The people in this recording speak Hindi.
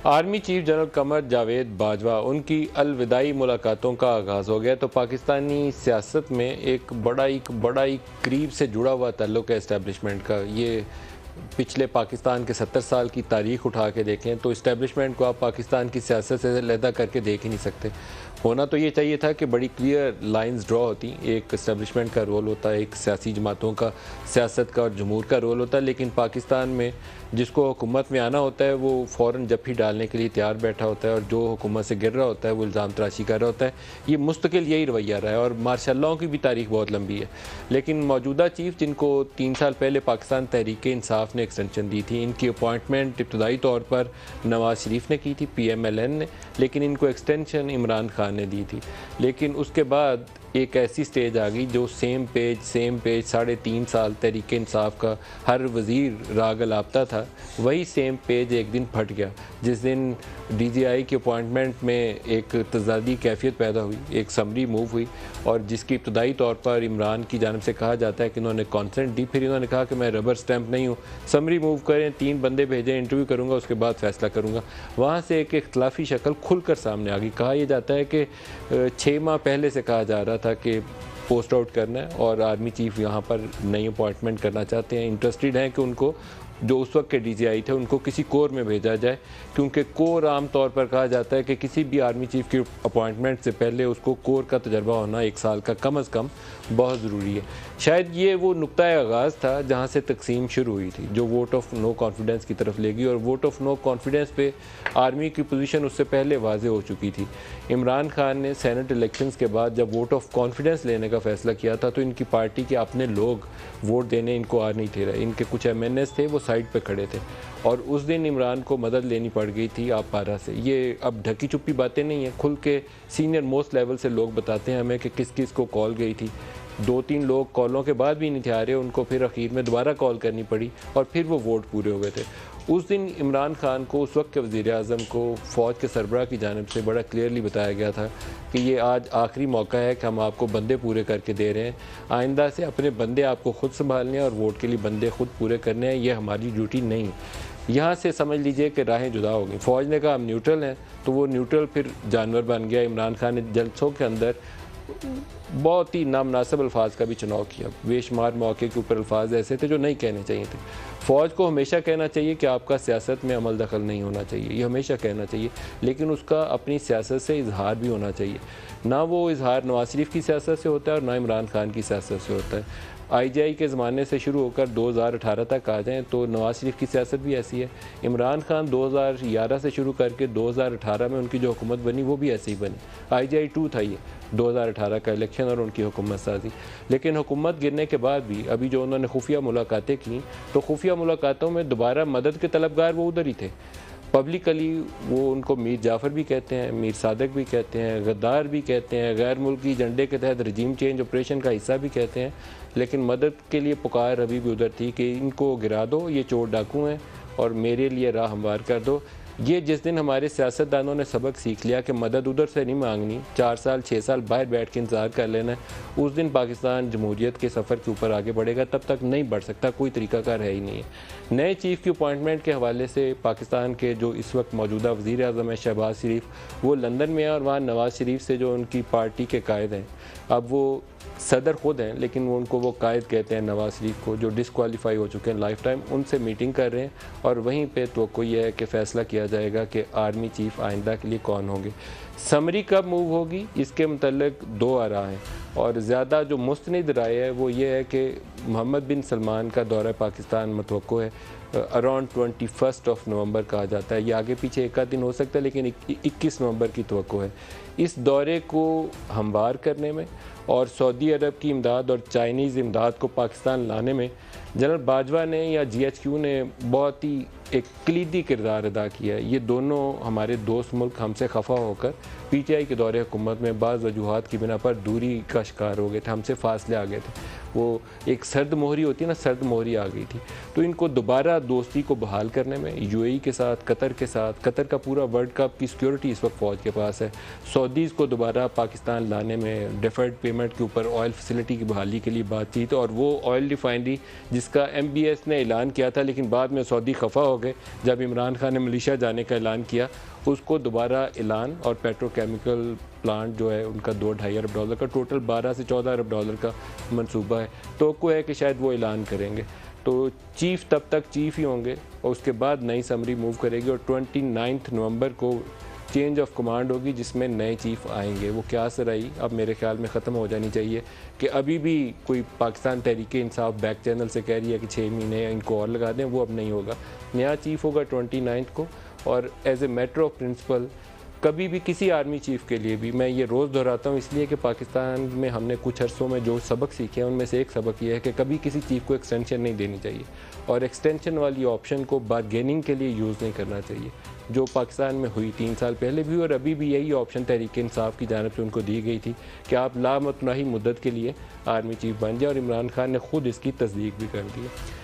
Army chief general Qamar Javed Bajwa उनकी अलविदाई मुलाकातों का आगाज़ हो गया तो पाकिस्तानी सियासत में एक बड़ा ही करीब से जुड़ा हुआ ताल्लुक है इस्टेब्लिशमेंट का। ये पिछले पाकिस्तान के 70 साल की तारीख उठा के देखें तो इस्टेब्लिशमेंट को आप पाकिस्तान की सियासत से अलहदा करके देख ही नहीं सकते। होना तो ये चाहिए था कि बड़ी क्लियर लाइंस ड्रॉ होती, एक इस्टेब्लिशमेंट का रोल होता है, एक सियासी जमातों का, सियासत का और जमहूर का रोल होता है, लेकिन पाकिस्तान में जिसको हुकूमत में आना होता है वो फ़ौरन जब भी डालने के लिए तैयार बैठा होता है और जो हुकूमत से गिर रहा होता है वो इल्ज़ाम तराशी कर रहा होता है। ये मुस्तकिल यही रवैया रहा है और मार्शल लॉ की भी तारीख बहुत लंबी है। लेकिन मौजूदा चीफ़ जिनको 3 साल पहले पाकिस्तान तहरीक इंसाफ ने एक्सटेंशन दी थी, इनकी अपॉइंटमेंट इब्तदाई तौर पर नवाज़ शरीफ ने की थी, PMLN ने, लेकिन इनको एक्सटेंशन इमरान खान ने दी थी। लेकिन उसके बाद एक ऐसी स्टेज आ गई जो सेम पेज 3.5 साल तहरीक इंसाफ का हर वज़ीर राग लापता था, वही सेम पेज एक दिन फट गया जिस दिन DGI की अपॉइंटमेंट में एक तज़ादी कैफियत पैदा हुई, एक समरी मूव हुई और जिसकी इब्तदाई तौर पर इमरान की जानिब से कहा जाता है कि इन्होंने कॉन्सेंट दी, फिर इन्होंने कहा कि मैं रबर स्टैम्प नहीं हूँ, समरी मूव करें, 3 बंदे भेजें, इंटरव्यू करूँगा, उसके बाद फ़ैसला करूँगा। वहाँ से एक इख्तलाफी शक्ल खुलकर सामने आ गई। कहा यह जाता है कि 6 माह पहले से कहा जा रहा था कि पोस्ट आउट करना है और आर्मी चीफ यहाँ पर नई अपॉइंटमेंट करना चाहते हैं, इंटरेस्टेड हैं कि उनको जो उस वक्त के DGI थे उनको किसी कोर में भेजा जाए, क्योंकि कोर आम तौर पर कहा जाता है कि किसी भी आर्मी चीफ की अपॉइंटमेंट से पहले उसको कोर का तजर्बा होना 1 साल का कम अज़ कम बहुत ज़रूरी है। शायद ये वो नुक्ता आगाज़ था जहाँ से तकसीम शुरू हुई थी, जो वोट ऑफ नो कॉन्फिडेंस की तरफ ले गई और वोट ऑफ नो कॉन्फिडेंस पे आर्मी की पोजीशन उससे पहले वाज़े हो चुकी थी। इमरान खान ने सेनेट इलेक्शंस के बाद जब वोट ऑफ कॉन्फिडेंस लेने का फ़ैसला किया था तो इनकी पार्टी के अपने लोग वोट देने इनको आ नहीं थे रहे, इनके कुछ MNS थे वो साइड पे खड़े थे और उस दिन इमरान को मदद लेनी पड़ गई थी आप पारा से। ये अब ढकी चुप्पी बातें नहीं हैं, खुल के सीनियर मोस्ट लेवल से लोग बताते हैं हमें कि किस किस को कॉल गई थी। 2-3 लोग कॉलों के बाद भी नहीं थे आ रहे, उनको फिर आखिर में दोबारा कॉल करनी पड़ी और फिर वो वोट पूरे हो गए थे। उस दिन इमरान खान को, उस वक्त के वज़ीर आज़म को, फ़ौज के सरबराह की जानिब से बड़ा क्लियरली बताया गया था कि ये आज आखिरी मौका है कि हम आपको बंदे पूरे करके दे रहे हैं, आइंदा से अपने बंदे आपको ख़ुद संभालने हैं और वोट के लिए बंदे ख़ुद पूरे करने हैं, ये हमारी ड्यूटी नहीं। यहाँ से समझ लीजिए कि राहें जुदा हो गई। फ़ौज ने कहा हम न्यूट्रल हैं, तो वो न्यूट्रल फिर जानवर बन गया। इमरान खान ने जलसों के अंदर बहुत ही नामनासिब अल्फाज का भी चुनाव किया, बेशुमार मौके के ऊपर अल्फाज ऐसे थे जो नहीं कहने चाहिए थे। फ़ौज को हमेशा कहना चाहिए कि आपका सियासत में अमल दखल नहीं होना चाहिए, ये हमेशा कहना चाहिए, लेकिन उसका अपनी सियासत से इजहार भी होना चाहिए। ना वो इजहार नवाज शरीफ की सियासत से होता है और ना इमरान खान की सियासत से होता है। IGI के ज़माने से शुरू होकर 2018 तक आ जाएँ तो नवाज शरीफ की सियासत भी ऐसी है। इमरान खान 2011 से शुरू करके 2018 में उनकी जो हुकूमत बनी वो भी ऐसी ही बनी। IGI 2 था ये 2018 का इलेक्शन और उनकी हुकूमत साजी। लेकिन हुकूमत गिरने के बाद भी अभी जो उन्होंने खुफिया मुलाकातें की, तो खुफिया मुलाकातों में दोबारा मदद के तलबगार वो उधर ही थे। पब्लिकली वो उनको मीर जाफ़र भी कहते हैं, मीर सादक भी कहते हैं, गद्दार भी कहते हैं, गैर मुल्की एजेंडे के तहत रजीम चेंज ऑपरेशन का हिस्सा भी कहते हैं, लेकिन मदद के लिए पुकार अभी भी उधर थी कि इनको गिरा दो, ये चोर डाकू हैं और मेरे लिए राह हमवार कर दो। ये जिस दिन हमारे सियासतदानों ने सबक सीख लिया कि मदद उधर से नहीं मांगनी, 4 साल 6 साल बाहर बैठ के इंतज़ार कर लेना है, उस दिन पाकिस्तान जमहूरियत के सफ़र के ऊपर आगे बढ़ेगा, तब तक नहीं बढ़ सकता, कोई तरीक़ाकार है ही नहीं है। नए चीफ़ की अपॉइंटमेंट के हवाले से पाकिस्तान के जो इस वक्त मौजूदा वज़ीर आज़म है शहबाज शरीफ, वो लंदन में है और वहाँ नवाज़ शरीफ से जो उनकी पार्टी के कायद हैं, अब वो सदर ख़ुद हैं लेकिन वो उनको वो कायद कहते हैं नवाज़ शरीफ को, जो डिसक्वालीफाई हो चुके हैं लाइफ टाइम, उनसे मीटिंग कर रहे हैं और वहीं पे तो ये है कि फ़ैसला किया जाएगा कि आर्मी चीफ़ आइंदा के लिए कौन होंगे। समरी कब मूव होगी इसके मतलब 2 आरा हैं और ज़्यादा जो मुस्तनिद राय है वो ये है कि मोहम्मद बिन सलमान का दौरा पाकिस्तान मतवक्को है, अराउंड 21 नवंबर कहा जाता है। ये आगे पीछे एक आध दिन हो सकता है लेकिन 21 नवंबर की तवक्को है। इस दौरे को हमवार करने में और सऊदी अरब की इमदाद और चाइनीज़ इमदाद को पाकिस्तान लाने में जनरल बाजवा ने या GHQ ने बहुत ही एक कलीदी किरदार अदा किया है। ये दोनों हमारे दोस्त मुल्क हमसे खफा होकर PTI के दौरे हुकूमत में बाज़ वजूहात की बिना पर दूरी का शिकार हो गए थे, हमसे फासले आ गए थे। वो एक सर्द मोहरी होती है ना, सर्द मोहरी आ गई थी। तो इनको दोबारा दोस्ती को बहाल करने में UAE के साथ, कतर का पूरा वर्ल्ड कप की सिक्योरिटी इस वक्त फ़ौज के पास है। सऊदीज़ को दोबारा पाकिस्तान लाने में डिफर्ड पेमेंट के ऊपर ऑयल फैसिलिटी की बहाली के लिए बातचीत और वो ऑयल रिफाइनरी जिसका MBS ने ऐलान किया था लेकिन बाद में सऊदी खफा हो हो गए जब इमरान खान ने मलेशिया जाने का ऐलान किया, उसको दोबारा ऐलान, और पेट्रोकेमिकल प्लांट जो है उनका $2-2.5 अरब का, टोटल 12 से 14 अरब डॉलर का मंसूबा है। तो है कि शायद वो ऐलान करेंगे, तो चीफ़ तब तक चीफ़ ही होंगे और उसके बाद नई समरी मूव करेगी और 29 नवंबर को चेंज ऑफ कमांड होगी जिसमें नए चीफ़ आएंगे। वो क्या सराई अब मेरे ख्याल में ख़त्म हो जानी चाहिए कि अभी भी कोई पाकिस्तान तहरीक इंसाफ बैक चैनल से कह रही है कि 6 महीने इनको और लगा दें, वो अब नहीं होगा। नया चीफ़ होगा 29 को, और as a matter of principle कभी भी किसी आर्मी चीफ़ के लिए भी, मैं ये रोज़ दोहराता हूँ इसलिए कि पाकिस्तान में हमने कुछ अरसों में जो सबक सीखे हैं उनमें से एक सबक ये है कि कभी किसी चीफ़ को एक्सटेंशन नहीं देनी चाहिए, और एक्सटेंशन वाली ऑप्शन को बारगेनिंग के लिए यूज़ नहीं करना चाहिए, जो पाकिस्तान में हुई 3 साल पहले भी, और अभी भी यही ऑप्शन तहरीक इंसाफ की जानिब से उनको दी गई थी कि आप लामतनाही मुद्दत के लिए आर्मी चीफ़ बन जाए, और इमरान खान ने खुद इसकी तस्दीक भी कर दी है।